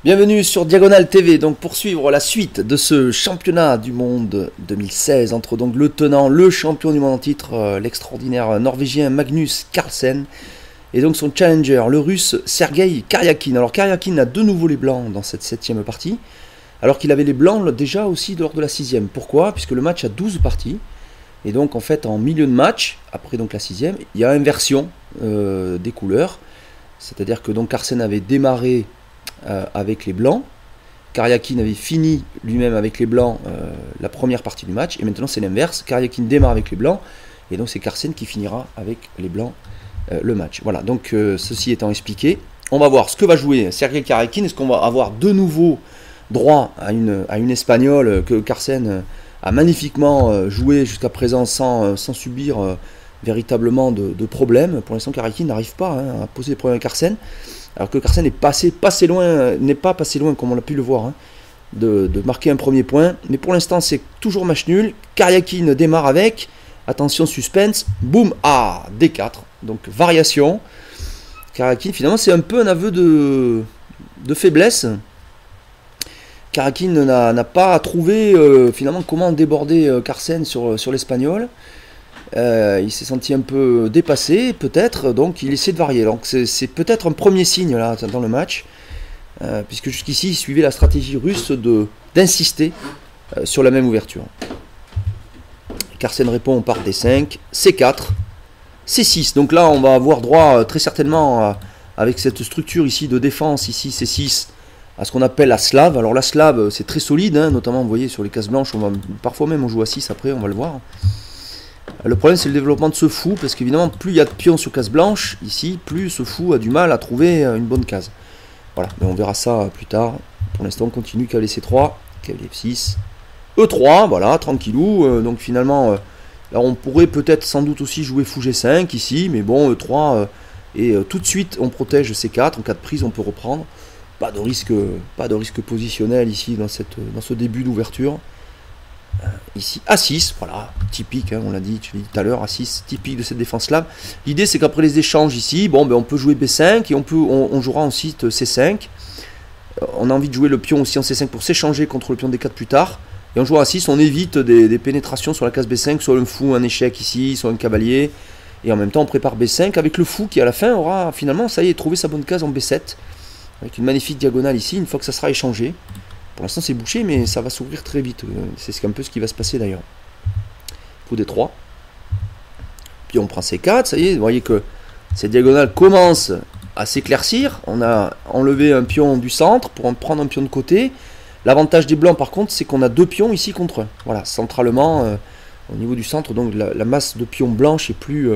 Bienvenue sur Diagonale TV, donc pour suivre la suite de ce championnat du monde 2016 entre donc le tenant, le champion du monde en titre, l'extraordinaire norvégien Magnus Carlsen et donc son challenger, le russe Sergei Karyakin. Alors Karyakin a de nouveau les blancs dans cette 7ème partie, alors qu'il avait les blancs déjà aussi lors de la 6ème. Pourquoi? Puisque le match a 12 parties, et donc en fait en milieu de match, après donc la 6ème, il y a inversion des couleurs, c'est-à-dire que donc Carlsen avait démarré avec les blancs, Karyakin avait fini lui-même avec les blancs la première partie du match, et maintenant c'est l'inverse, Karyakin démarre avec les blancs, et donc c'est Carlsen qui finira avec les blancs le match. Voilà, donc ceci étant expliqué, on va voir ce que va jouer Sergei Karyakin. Est-ce qu'on va avoir de nouveau droit à une espagnole que Carlsen a magnifiquement joué jusqu'à présent sans subir véritablement de problèmes. Pour l'instant Karyakin n'arrive pas à poser des problèmes à Carlsen, alors que Carlsen n'est pas passé loin comme on a pu le voir, de marquer un premier point. Mais pour l'instant c'est toujours match nul. Karyakin démarre avec, attention suspense, boum, D4, donc variation. Karyakin finalement c'est un peu un aveu de faiblesse. Karyakin n'a pas trouvé finalement comment déborder Carlsen sur l'espagnol. Il s'est senti un peu dépassé, peut-être, donc il essaie de varier. Donc c'est peut-être un premier signe là dans le match, puisque jusqu'ici il suivait la stratégie russe d'insister sur la même ouverture. Carlsen répond par D5, C4, C6. Donc là on va avoir droit très certainement avec cette structure ici de défense, ici C6, à ce qu'on appelle la slave. Alors la slave c'est très solide, notamment vous voyez sur les cases blanches, parfois même on joue à 6 après, on va le voir. Le problème c'est le développement de ce fou, parce qu'évidemment plus il y a de pions sur case blanche ici, plus ce fou a du mal à trouver une bonne case. Voilà, mais on verra ça plus tard. Pour l'instant on continue, cavalier C3, cavalier F6, E3, voilà, tranquillou. Donc finalement, là on pourrait peut-être sans doute aussi jouer fou G5 ici, mais bon, E3, et tout de suite on protège C4, en cas de prise on peut reprendre. Pas de risque positionnel ici dans ce début d'ouverture. Ici A6, voilà, typique, on l'a dit tout à l'heure, A6, typique de cette défense là. L'idée c'est qu'après les échanges ici, bon ben on peut jouer B5 et on jouera ensuite C5. On a envie de jouer le pion aussi en C5 pour s'échanger contre le pion D4 plus tard. Et en jouant A6, on évite des pénétrations sur la case B5, soit un fou, un échec ici, soit un cavalier. Et en même temps on prépare B5 avec le fou qui à la fin aura finalement, ça y est, trouvé sa bonne case en B7. Avec une magnifique diagonale ici, une fois que ça sera échangé. Pour l'instant c'est bouché, mais ça va s'ouvrir très vite. C'est un peu ce qui va se passer d'ailleurs. Coup D3. Puis on prend C4, ça y est, vous voyez que cette diagonale commence à s'éclaircir. On a enlevé un pion du centre pour en prendre un pion de côté. L'avantage des blancs par contre, c'est qu'on a deux pions ici contre un. Voilà, centralement, au niveau du centre, donc la masse de pions blanches est plus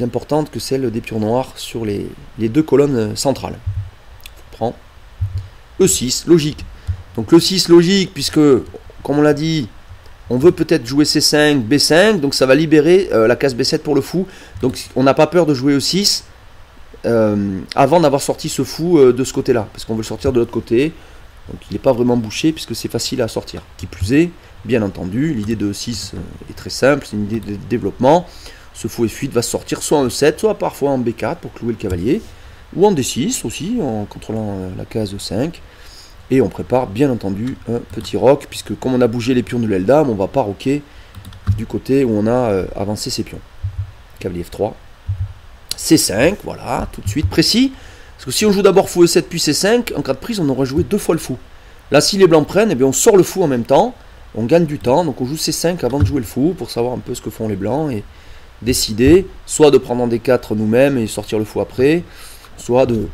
importante que celle des pions noirs sur les deux colonnes centrales. On prend E6, logique. Donc le 6 logique, puisque, comme on l'a dit, on veut peut-être jouer C5, B5, donc ça va libérer la case B7 pour le fou. Donc on n'a pas peur de jouer E6 avant d'avoir sorti ce fou de ce côté-là, parce qu'on veut le sortir de l'autre côté. Donc il n'est pas vraiment bouché, puisque c'est facile à sortir. Qui plus est, bien entendu, l'idée de E6 est très simple, c'est une idée de développement. Ce fou F8 va sortir soit en E7, soit parfois en B4 pour clouer le cavalier, ou en D6 aussi, en contrôlant la case E5. Et on prépare bien entendu un petit roc, puisque comme on a bougé les pions de l'aile dame, on va pas roquer du côté où on a avancé ses pions. Cavalier F3, C5, voilà, tout de suite précis. Parce que si on joue d'abord fou E7 puis C5, en cas de prise on aurait joué deux fois le fou. Là si les blancs prennent, eh bien, on sort le fou en même temps, on gagne du temps, donc on joue C5 avant de jouer le fou, pour savoir un peu ce que font les blancs, et décider soit de prendre en D4 nous-mêmes et sortir le fou après, soit de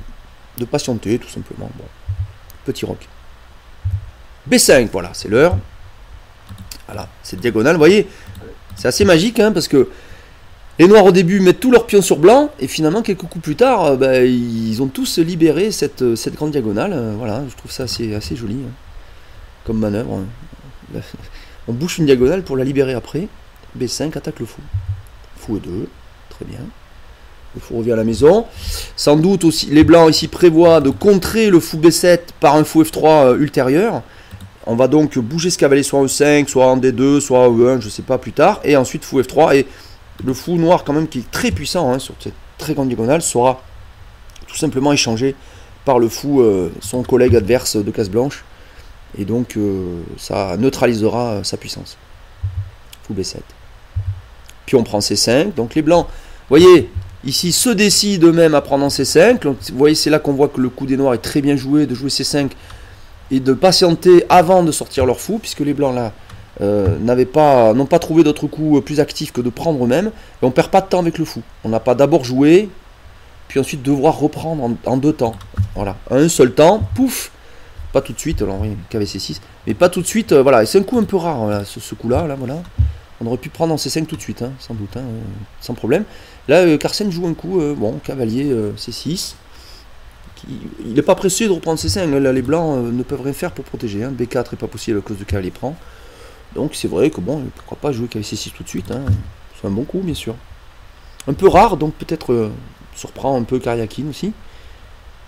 patienter tout simplement. Bon. Petit roc. B5, voilà, c'est l'heure. Voilà, cette diagonale, vous voyez, c'est assez magique, parce que les noirs au début mettent tous leurs pions sur blanc, et finalement, quelques coups plus tard, ils ont tous libéré cette grande diagonale. Voilà, je trouve ça assez joli, comme manœuvre. On bouche une diagonale pour la libérer après. B5, attaque le fou. Fou E2, très bien. Le fou revient à la maison. Sans doute aussi, les blancs ici prévoient de contrer le fou B7 par un fou F3 ultérieur. On va donc bouger ce cavalier soit en E5, soit en D2, soit en E1, je ne sais pas plus tard. Et ensuite fou F3. Et le fou noir quand même qui est très puissant sur cette très grande diagonale sera tout simplement échangé par le fou son collègue adverse de case blanche. Et donc ça neutralisera sa puissance. Fou B7. Puis on prend C5. Donc les blancs, vous voyez, ici se décident eux-mêmes à prendre en C5. Donc, vous voyez, c'est là qu'on voit que le coup des noirs est très bien joué, de jouer C5 et de patienter avant de sortir leur fou, puisque les blancs là n'ont pas trouvé d'autre coup plus actif que de prendre eux-mêmes. Et on perd pas de temps avec le fou. On n'a pas d'abord joué, puis ensuite devoir reprendre en deux temps. Voilà, un seul temps, pouf. Pas tout de suite, alors oui, KVC6, mais pas tout de suite, voilà, et c'est un coup un peu rare, voilà, ce coup-là, là, voilà. On aurait pu prendre en C5 tout de suite, hein, sans doute, hein, sans problème. Là, Carlsen joue un coup, bon, cavalier C6, il n'est pas pressé de reprendre C5, là, les blancs ne peuvent rien faire pour protéger, hein. B4 n'est pas possible à cause de cavalier prend, donc c'est vrai que bon, pourquoi pas jouer KVC6 tout de suite, hein. C'est un bon coup, bien sûr. Un peu rare, donc peut-être surprend un peu Karyakin aussi.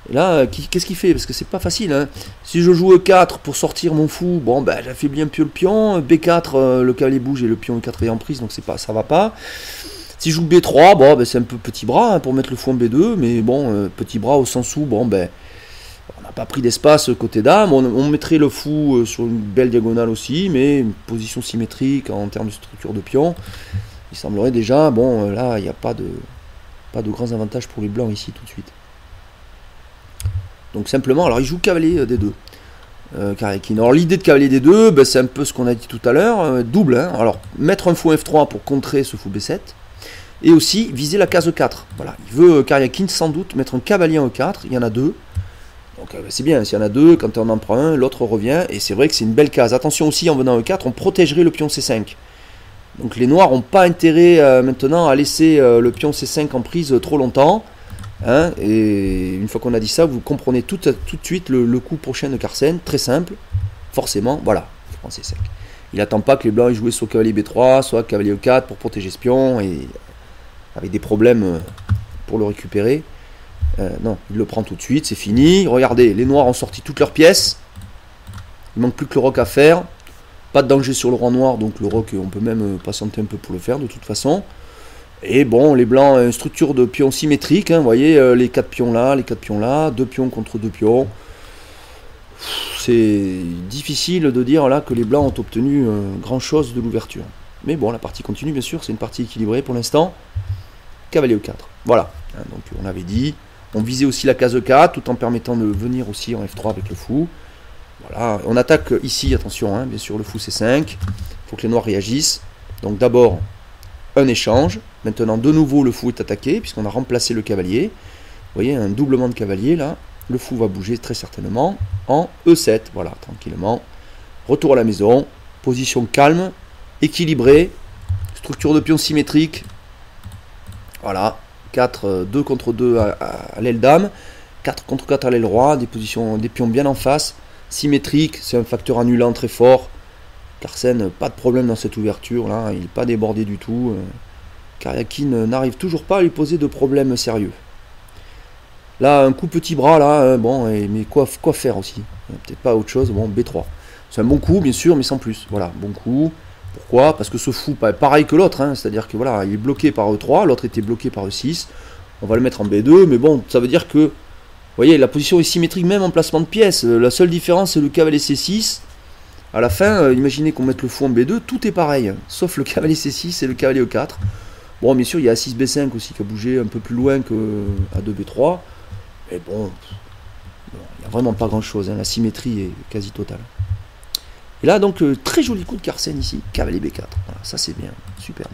Et là, qu'est-ce qu'il fait? Parce que c'est pas facile. Hein. Si je joue E4 pour sortir mon fou, bon, ben, j'affaiblis un peu le pion. B4, le cavalier bouge et le pion E4 est en prise, donc ça va pas. Si je joue B3, bon, ben, c'est un peu petit bras hein, pour mettre le fou en B2, mais bon, petit bras au sens où, bon, ben, on n'a pas pris d'espace côté dame. On mettrait le fou sur une belle diagonale aussi, mais une position symétrique en termes de structure de pion. Il semblerait déjà, bon, là, il n'y a pas de grands avantages pour les blancs ici tout de suite. Donc simplement, alors il joue cavalier D2. Karyakin. Alors l'idée de cavalier D2, ben, c'est un peu ce qu'on a dit tout à l'heure, double. Hein. Alors mettre un fou F3 pour contrer ce fou B7. Et aussi viser la case E4. Voilà, il veut Karyakin sans doute mettre un cavalier en E4, il y en a deux. Donc c'est bien, s'il y en a deux, quand on en prend un, l'autre revient. Et c'est vrai que c'est une belle case. Attention aussi, en venant E4, on protégerait le pion C5. Donc les noirs n'ont pas intérêt maintenant à laisser le pion C5 en prise trop longtemps. Hein, et une fois qu'on a dit ça, vous comprenez tout de suite le coup prochain de Carlsen, très simple, forcément, voilà, je prends C5. Il n'attend pas que les blancs aient joué soit cavalier B3, soit cavalier E4 pour protéger ce pion, et avec des problèmes pour le récupérer. Non, il le prend tout de suite, c'est fini. Regardez, les noirs ont sorti toutes leurs pièces, il ne manque plus que le roc à faire, pas de danger sur le roi noir, donc le roc, on peut même patienter un peu pour le faire de toute façon. Et bon, les blancs, une structure de pions symétrique, hein, vous voyez, les 4 pions là, 2 pions contre 2 pions. C'est difficile de dire là que les blancs ont obtenu grand chose de l'ouverture. Mais bon, la partie continue, bien sûr, c'est une partie équilibrée pour l'instant. Cavalier E4, voilà. Hein, donc on avait dit, on visait aussi la case E4, tout en permettant de venir aussi en F3 avec le fou. Voilà, on attaque ici, attention, hein, bien sûr, le fou C5. Il faut que les noirs réagissent. Donc d'abord, un échange. Maintenant, de nouveau, le fou est attaqué, puisqu'on a remplacé le cavalier. Vous voyez, un doublement de cavalier, là. Le fou va bouger très certainement en E7. Voilà, tranquillement. Retour à la maison. Position calme, équilibrée. Structure de pion symétrique. Voilà. 4, 2 contre 2 à l'aile dame. 4 contre 4 à l'aile roi. Des pions bien en face. Symétrique. C'est un facteur annulant très fort. Carlsen, pas de problème dans cette ouverture, là. Il n'est pas débordé du tout. Karyakin n'arrive toujours pas à lui poser de problème sérieux. Là, un coup petit bras, là, bon, mais quoi faire aussi? Peut-être pas autre chose, bon, B3. C'est un bon coup, bien sûr, mais sans plus. Voilà, bon coup. Pourquoi? Parce que ce fou, pareil que l'autre, hein, c'est-à-dire que voilà, il est bloqué par E3, l'autre était bloqué par E6. On va le mettre en B2, mais bon, ça veut dire que, vous voyez, la position est symétrique même en placement de pièces. La seule différence, c'est le cavalier C6. À la fin, imaginez qu'on mette le fou en B2, tout est pareil, sauf le cavalier C6 et le cavalier E4. Bon, bien sûr, il y a A6 B5 aussi qui a bougé un peu plus loin que A2 B3. Mais bon, il n'y a vraiment pas grand-chose, hein, la symétrie est quasi totale. Et là, donc, très joli coup de Carlsen ici, cavalier B4. Voilà, ça c'est bien, superbe.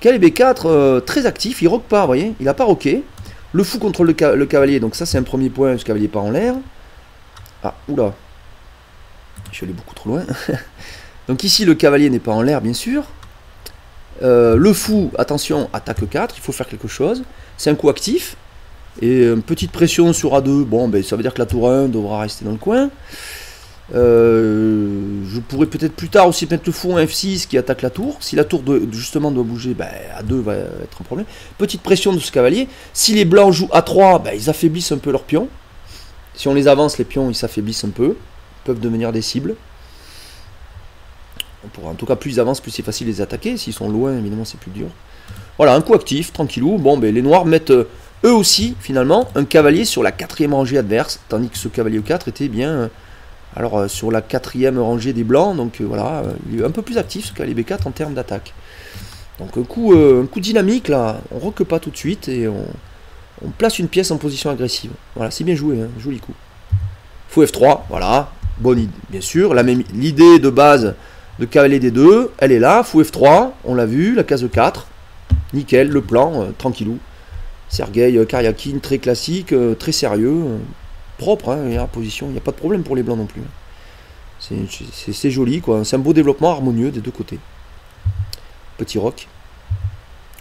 Cavalier B4, très actif, il roque pas, vous voyez, il n'a pas roqué. Le fou contre le cavalier, donc ça c'est un premier point, ce cavalier pas en l'air. Ah, oula. Je suis allé beaucoup trop loin. Donc ici, le cavalier n'est pas en l'air, bien sûr. Le fou, attention, attaque 4, il faut faire quelque chose. C'est un coup actif. Et une petite pression sur A2, bon, ben, ça veut dire que la tour 1 devra rester dans le coin. Je pourrais peut-être plus tard aussi mettre le fou en F6 qui attaque la tour. Si la tour justement doit bouger, ben, A2 va être un problème. Petite pression de ce cavalier. Si les blancs jouent A3, ben, ils affaiblissent un peu leurs pions. Si on les avance, les pions, ils s'affaiblissent un peu. Peuvent devenir des cibles. On pourra, en tout cas, plus ils avancent, plus c'est facile de les attaquer. S'ils sont loin, évidemment, c'est plus dur. Voilà, un coup actif, tranquillou. Bon, ben, les noirs mettent eux aussi, finalement, un cavalier sur la 4e rangée adverse, tandis que ce cavalier E4 était bien sur la 4e rangée des blancs, donc voilà, il est un peu plus actif ce cavalier B4 en termes d'attaque. Donc un coup dynamique là, on roque pas tout de suite et on place une pièce en position agressive. Voilà, c'est bien joué, hein, joli coup. Fou F3, voilà, bonne idée, bien sûr, l'idée de base de cavalier D2, elle est là, fou F3, on l'a vu, la case 4, nickel, le plan, tranquillou. Sergei Karyakin, très classique, très sérieux, propre, hein, la position, il n'y a pas de problème pour les blancs non plus. C'est joli, quoi, c'est un beau développement harmonieux des deux côtés. Petit roc.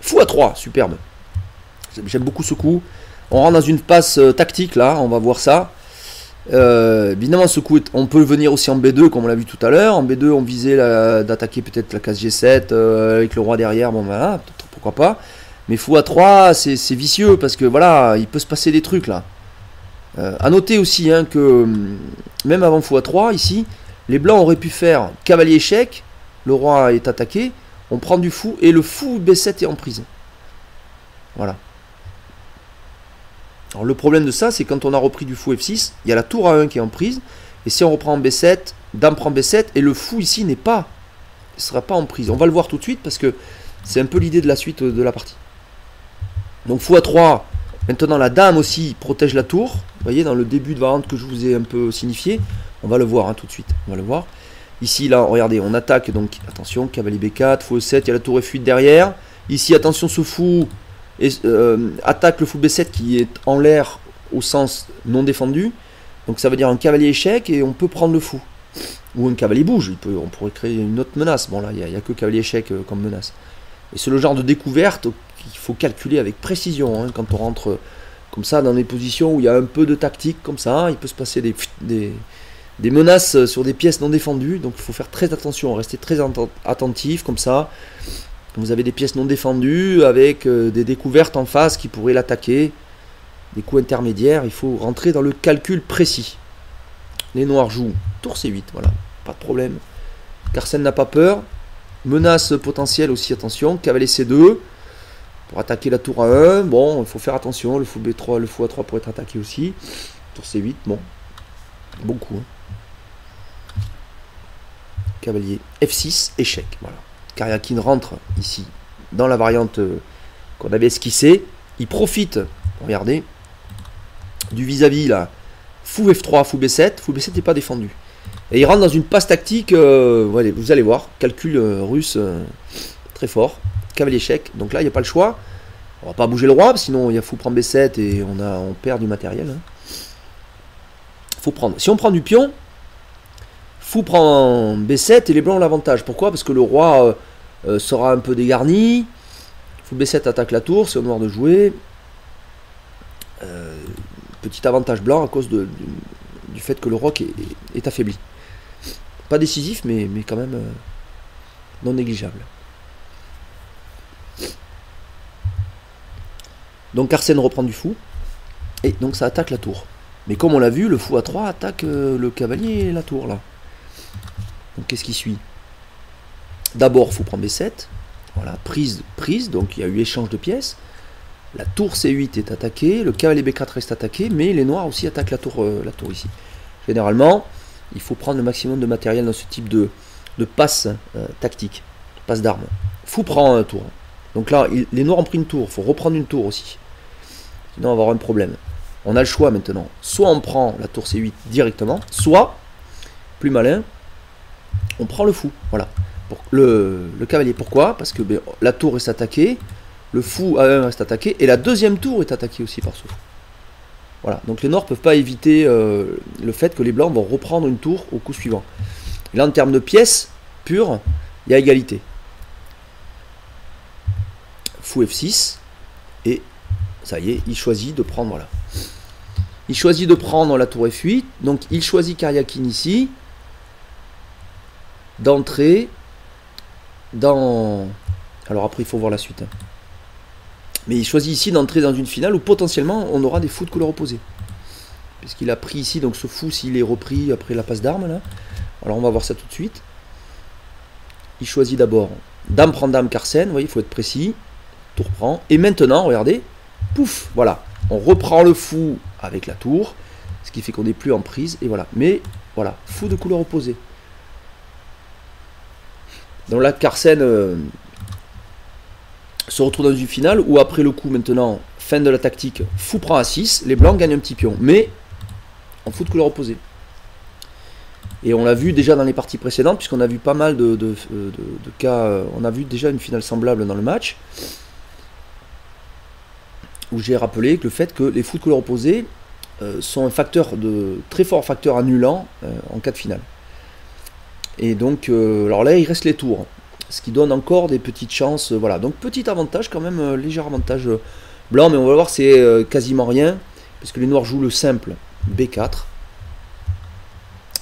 Fou A3, superbe. J'aime beaucoup ce coup. On rentre dans une passe tactique, là, on va voir ça. Évidemment, ce coup, on peut venir aussi en B2, comme on l'a vu tout à l'heure. En B2, on visait d'attaquer peut-être la case G7 avec le roi derrière, bon voilà, pourquoi pas. Mais fou A3, c'est vicieux parce que voilà, il peut se passer des trucs là. À noter aussi hein, que même avant fou A3, ici, les blancs auraient pu faire cavalier échec, le roi est attaqué, on prend du fou et le fou B7 est en prise. Voilà. Alors le problème de ça, c'est quand on a repris du fou F6, il y a la tour A1 qui est en prise, et si on reprend en B7, dame prend B7, et le fou ici ne sera pas en prise. On va le voir tout de suite parce que c'est un peu l'idée de la suite de la partie. Donc fou A3, maintenant la dame aussi protège la tour, vous voyez dans le début de variante que je vous ai un peu signifié, on va le voir hein, tout de suite, on va le voir. Ici là, regardez, on attaque, donc attention, cavalier B4, fou E7, il y a la tour F8 derrière. Ici, attention, ce fou attaque le fou B7 qui est en l'air au sens non défendu. Donc ça veut dire un cavalier échec et on peut prendre le fou. Ou un cavalier bouge, on pourrait créer une autre menace. Bon là, il n'y a que cavalier échec comme menace. Et c'est le genre de découverte qu'il faut calculer avec précision. Hein, quand on rentre comme ça dans des positions où il y a un peu de tactique comme ça, il peut se passer des menaces sur des pièces non défendues. Donc il faut faire très attention, rester très attentif comme ça. Vous avez des pièces non défendues avec des découvertes en face qui pourraient l'attaquer, des coups intermédiaires, il faut rentrer dans le calcul précis. Les noirs jouent tour C8, voilà, pas de problème. Carlsen n'a pas peur, menace potentielle aussi, attention, cavalier C2, pour attaquer la tour A1, bon, il faut faire attention, le fou B3, le fou A3 pour être attaqué aussi, tour C8, bon coup. Hein. Cavalier F6, échec, voilà. Karyakin rentre ici dans la variante qu'on avait esquissée. Il profite, regardez, du vis-à-vis là, fou F3, fou B7. Fou B7 n'est pas défendu. Et il rentre dans une passe tactique, voilà, vous allez voir, calcul russe très fort. Cavalier échec. Donc là, il n'y a pas le choix. On va pas bouger le roi, sinon il y a fou prendre B7 et on perd du matériel. Hein. Faut prendre. Si on prend du pion, fou prend B7 et les blancs ont l'avantage. Pourquoi? Parce que le roi sera un peu dégarni. Fou B7 attaque la tour, c'est au noir de jouer. Petit avantage blanc à cause du fait que le roc est affaibli. Pas décisif, mais quand même non négligeable. Donc Carlsen reprend du fou. Et donc ça attaque la tour. Mais comme on l'a vu, le fou A3 attaque le cavalier et la tour là. Donc qu'est-ce qui suit? D'abord, fou prend B7. Voilà, prise, donc il y a eu échange de pièces. La tour C8 est attaquée, le cavalier B4 reste attaqué, mais les noirs aussi attaquent la tour ici. Généralement, il faut prendre le maximum de matériel dans ce type de passe tactique, passe d'armes. Fou prend un tour. Donc là, les noirs ont pris une tour, il faut reprendre une tour aussi. Sinon, on va avoir un problème. On a le choix maintenant. Soit on prend la tour C8 directement, soit, plus malin, on prend le fou. Voilà. Pour le cavalier. Pourquoi? Parce que la tour reste attaquée, le fou A1 reste attaqué, et la deuxième tour est attaquée aussi par ce fou. Voilà. Donc les noirs ne peuvent pas éviter le fait que les blancs vont reprendre une tour au coup suivant. Et là, en termes de pièces pures, il y a égalité. Fou F6, et ça y est, il choisit de prendre, voilà. Il choisit de prendre la tour F8, donc il choisit Karyakin ici, d'entrer dans... Alors après, il faut voir la suite. Hein. Mais il choisit ici d'entrer dans une finale où potentiellement on aura des fous de couleur opposée. Puisqu'il a pris ici, donc ce fou, s'il est repris après la passe d'armes, là. Alors on va voir ça tout de suite. Il choisit d'abord dame prend dame Carlsen, vous voyez, il faut être précis. Tour prend. Et maintenant, regardez, pouf, voilà. On reprend le fou avec la tour, ce qui fait qu'on n'est plus en prise, et voilà. Mais voilà, fou de couleur opposée. Donc là, Carsen se retrouve dans une finale où après le coup maintenant, fin de la tactique, fou prend à 6, les blancs gagnent un petit pion, mais en fou de couleur opposée. Et on l'a vu déjà dans les parties précédentes, puisqu'on a vu pas mal de cas, on a vu déjà une finale semblable dans le match, où j'ai rappelé que le fait que les fous de couleur opposée sont un facteur très fort facteur annulant en cas de finale. Et donc, alors là, il reste les tours, ce qui donne encore des petites chances. Voilà, donc petit avantage quand même, léger avantage blanc, mais on va voir c'est quasiment rien, parce que les noirs jouent le simple B4.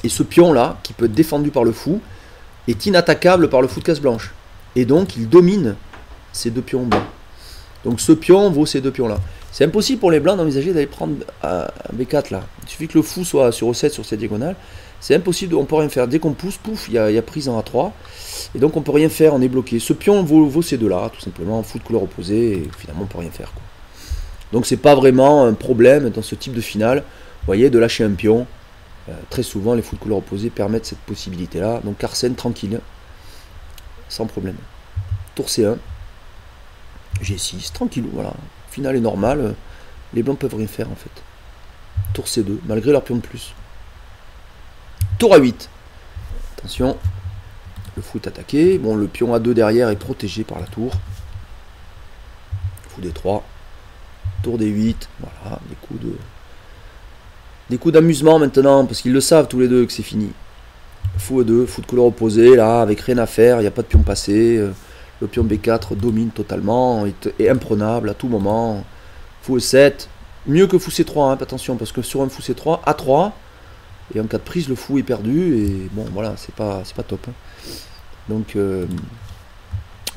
Et ce pion là, qui peut être défendu par le fou, est inattaquable par le fou de case blanche. Et donc, il domine ces deux pions blancs. Donc ce pion vaut ces deux pions là. C'est impossible pour les blancs d'envisager d'aller prendre un B4 là. Il suffit que le fou soit sur E7 sur cette diagonale. C'est impossible, on peut rien faire. Dès qu'on pousse, pouf, il y a prise en A3. Et donc on peut rien faire, on est bloqué. Ce pion vaut ces deux là, tout simplement, fou de couleur opposée, et finalement on peut rien faire, quoi. Donc c'est pas vraiment un problème dans ce type de finale, vous voyez, de lâcher un pion. Très souvent les fous de couleur opposée permettent cette possibilité là. Donc Carsen tranquille, sans problème. Tour C1, G6, tranquille, voilà. Finale est normale, les blancs peuvent rien faire en fait. Tour C2, malgré leur pion de plus. Tour A8, attention, le fou est attaqué, bon le pion A2 derrière est protégé par la tour. Fou D3, tour D8, voilà, des coups d'amusement maintenant, parce qu'ils le savent tous les deux que c'est fini. Fou E2, fou de couleur opposée, là, avec rien à faire, il n'y a pas de pion passé. Le pion B4 domine totalement, est imprenable à tout moment. Fou E7, mieux que fou C3, hein, attention, parce que sur un fou C3, A3, et en cas de prise, le fou est perdu, et bon, voilà, c'est pas top. Hein. Donc,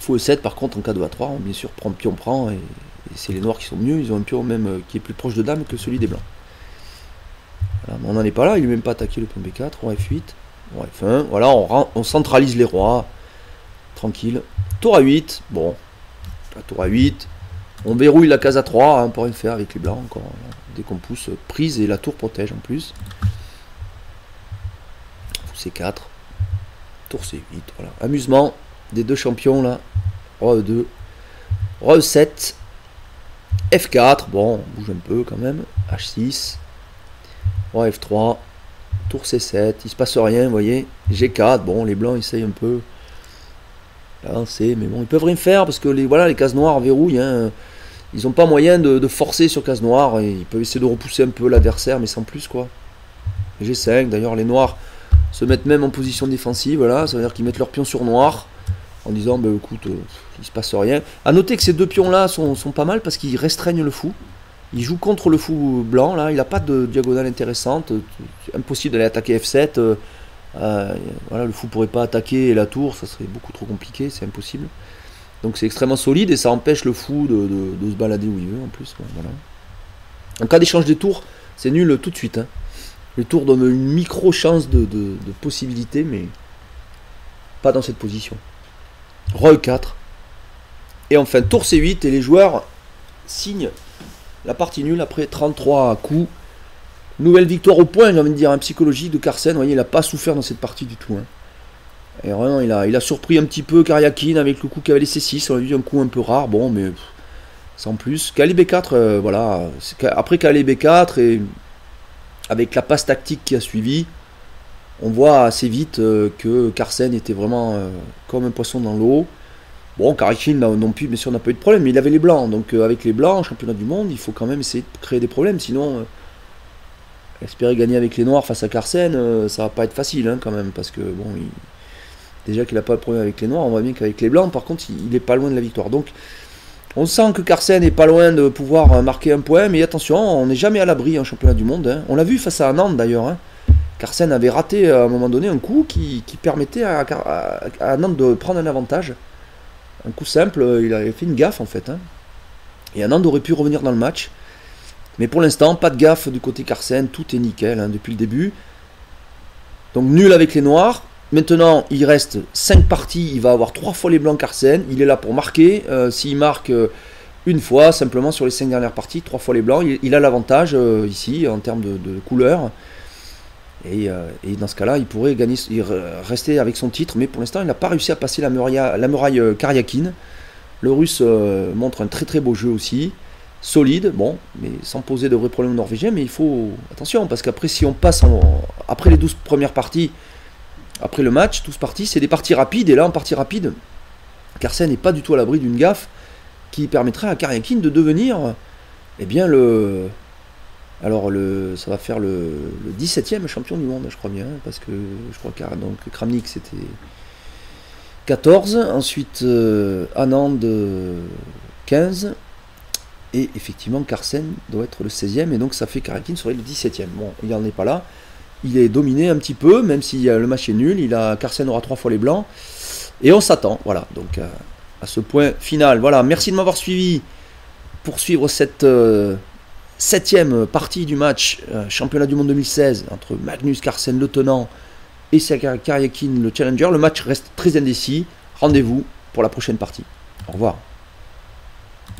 fou E7, par contre, en cas de A3, bien sûr, pion prend, et c'est les noirs qui sont mieux, ils ont un pion même qui est plus proche de dame que celui des blancs. Voilà, on n'en est pas là, il n'est même pas attaqué le pion B4, roi F8, roi F1, voilà, on centralise les rois, tranquille. Tour A8, bon, la tour A8, on verrouille la case A3, hein, on peut rien faire avec les blancs encore, hein, dès qu'on pousse, prise et la tour protège en plus. Fou C4, tour C8, voilà. Amusement des deux champions là, roi E2, roi E7, F4, bon, on bouge un peu quand même, H6, roi F3, tour C7, il se passe rien, vous voyez, G4, bon, les blancs essayent un peu d'avancer, mais bon, ils peuvent rien faire parce que les cases noires verrouillent, hein, ils n'ont pas moyen de forcer sur case noire, et ils peuvent essayer de repousser un peu l'adversaire, mais sans plus, quoi. G5, d'ailleurs, les noirs se mettent même en position défensive, voilà, ça veut dire qu'ils mettent leur pion sur noir, en disant, bah écoute, il se passe rien. A noter que ces deux pions-là sont pas mal parce qu'ils restreignent le fou. Il joue contre le fou blanc, là, il n'a pas de diagonale intéressante, c'est impossible d'aller attaquer F7, voilà, le fou pourrait pas attaquer la tour, ça serait beaucoup trop compliqué, c'est impossible. Donc c'est extrêmement solide et ça empêche le fou de se balader où il veut en plus. Voilà. En cas d'échange des tours, c'est nul tout de suite. Hein. Les tours donnent une micro chance de possibilité, mais pas dans cette position. Roi E4. Et enfin tour C8 et les joueurs signent la partie nulle après 33 coups. Nouvelle victoire au point, j'ai envie de dire, hein, psychologique de Carsen. Vous voyez, il n'a pas souffert dans cette partie du tout. Hein. Et vraiment, il a surpris un petit peu Karyakin avec le coup qui avait les C6. On a vu un coup un peu rare, bon, mais sans plus. Calais B4, voilà. Après Calais B4, et avec la passe tactique qui a suivi, on voit assez vite que Carsen était vraiment comme un poisson dans l'eau. Bon, Karyakin non plus, bien sûr, n'a pas eu de problème, mais il avait les blancs. Donc avec les blancs, championnat du monde, il faut quand même essayer de créer des problèmes. Sinon, espérer gagner avec les noirs face à Carsen, ça va pas être facile hein, quand même. Parce que, bon, déjà qu'il n'a pas de problème avec les noirs, on voit bien qu'avec les blancs, par contre, il est pas loin de la victoire. Donc, on sent que Carsen est pas loin de pouvoir marquer un point, mais attention, on n'est jamais à l'abri en championnat du monde. Hein. On l'a vu face à Nantes d'ailleurs. Hein. Carsen avait raté à un moment donné un coup qui permettait à Nantes de prendre un avantage. Un coup simple, il avait fait une gaffe en fait. Hein. Et Nantes aurait pu revenir dans le match. Mais pour l'instant, pas de gaffe du côté Carsen, tout est nickel hein, depuis le début. Donc nul avec les noirs. Maintenant, il reste 5 parties, il va avoir 3 fois les blancs Carsen. Il est là pour marquer. S'il marque, une fois, simplement sur les 5 dernières parties, 3 fois les blancs. Il a l'avantage ici en termes de couleur. Et dans ce cas-là, il pourrait gagner, rester avec son titre, mais pour l'instant, il n'a pas réussi à passer la muraille Karyakin. Le Russe montre un très très beau jeu aussi, solide, bon, mais sans poser de vrais problèmes aux Norvégiens. Mais il faut attention, parce qu'après, si on passe après les 12 premières parties, après le match, 12 parties, c'est des parties rapides, et là, en partie rapide, Carlsen n'est pas du tout à l'abri d'une gaffe qui permettrait à Karyakin de devenir, eh bien, ça va faire le 17e champion du monde, je crois bien, parce que je crois que donc Kramnik c'était 14, ensuite Anand 15, et effectivement Carlsen doit être le 16e, et donc ça fait Karyakin serait le 17e. Bon, il n'en est pas là, il est dominé un petit peu, même si le match est nul, Carlsen aura 3 fois les blancs, et on s'attend, voilà, donc à ce point final. Voilà, merci de m'avoir suivi pour suivre cette 7e partie du match championnat du monde 2016 entre Magnus Carlsen, le tenant, et Karyakin, le challenger. Le match reste très indécis. Rendez-vous pour la prochaine partie. Au revoir.